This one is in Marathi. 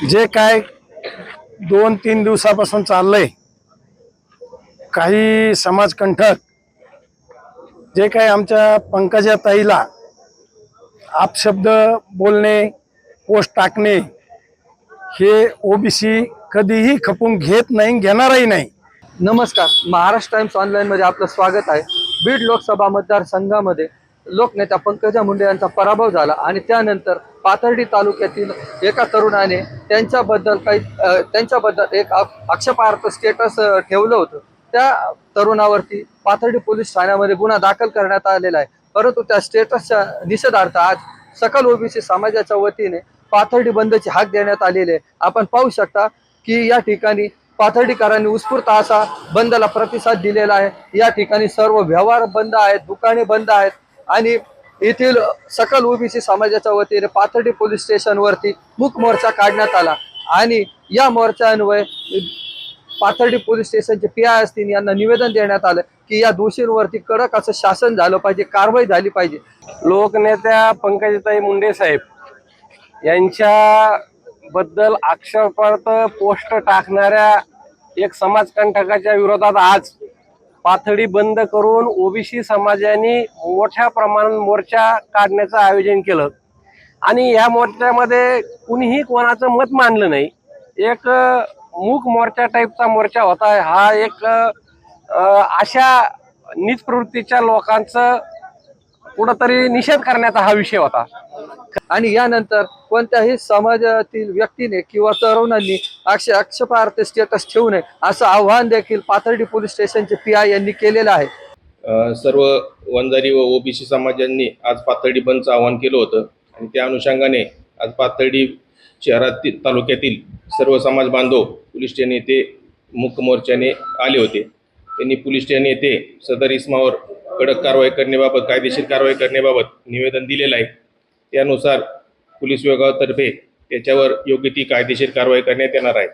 जे काय 2-3 दिवसापासून चाललंय, काही समाजकंठक जे काय आमच्या पंकजा ताईला अपशब्द बोलणे, पोस्ट टाकणे, हे ओबीसी कधीही खपून घेत नाही, घेणारही नाही. नमस्कार, महाराष्ट्र टाइम्स ऑनलाईन मध्ये आपलं स्वागत आहे. बीड लोकसभा मतदारसंघामध्ये लोकनेत्या पंकजा मुंडे यांचा पराभव झाला आणि त्यानंतर पाथर्डी तालुक्यातील एका तरुणाने त्यांच्याबद्दल एक आक्षेपार्ह स्टेटस ठेवलं होतं. त्या तरुणावरती पाथर्डी पोलीस ठाण्यामध्ये गुन्हा दाखल करण्यात आलेला आहे. परंतु त्या स्टेटसच्या निषेधार्थ आज सकल ओबीसी समाजाच्या वतीने पाथर्डी बंदची हाक देण्यात आलेली आहे. आपण पाहू शकता की या ठिकाणी पाथर्डीकरांनी उत्स्फूर्त असा बंदला प्रतिसाद दिलेला आहे. या ठिकाणी सर्व व्यवहार बंद आहेत, दुकाने बंद आहेत आणि येथील सकल ओबीसी समाजाच्या वतीने पाथर्डी पोलीस स्टेशनवरती मूक मोर्चा काढण्यात आला आणि या मोर्चान्वये पाथर्डी पोलीस स्टेशनचे पीआय असतील यांना निवेदन देण्यात आलं की या दोषींवरती कडक असं शासन झालं पाहिजे, कारवाई झाली पाहिजे. लोकनेत्या पंकजाताई मुंडे साहेब यांच्या बद्दल आक्षेपार्ह पोस्ट टाकणाऱ्या एक समाजकंटकाच्या विरोधात आज पाथर्डी बंद करून ओबीसी समाजाने मोठ्या प्रमाणात मोर्चा काढण्याचं आयोजन केलं आणि या मोर्चामध्ये कुणीही कोणाचं मत मानलं नाही. एक मूक मोर्चा टाईपचा मोर्चा होता. हा एक अशा नीच प्रवृत्तीच्या लोकांचं कुठंतरी निषेध करण्याचा हा विषय होता. आणि यानंतर कोणत्याही समाजातील व्यक्तीने किंवा तरुणांनी आक्षेपार्ह स्टेटस ठेवू नये असं आवाहन देखील पाथर्डी पोलीस स्टेशनचे पीआय यांनी केलेलं आहे. सर्व वंजारी व ओबीसी समाजांनी आज पाथर्डी बंदचं आवाहन केलं होतं आणि त्या अनुषंगाने आज पाथर्डी शहरातील तालुक्यातील सर्व समाज बांधव पोलीस स्टेशन येथे मूक मोर्चाने आले होते. त्यांनी पोलीस स्टेशन येथे सदर इसमावर कडक कारवाई करण्याबाबत, कायदेशीर कारवाई करण्याबाबत निवेदन दिलेलं आहे. त्यानुसार पोलीस विभागातर्फे त्याच्यावर योग्य ती कायदेशीर कारवाई करण्यात येणार आहे.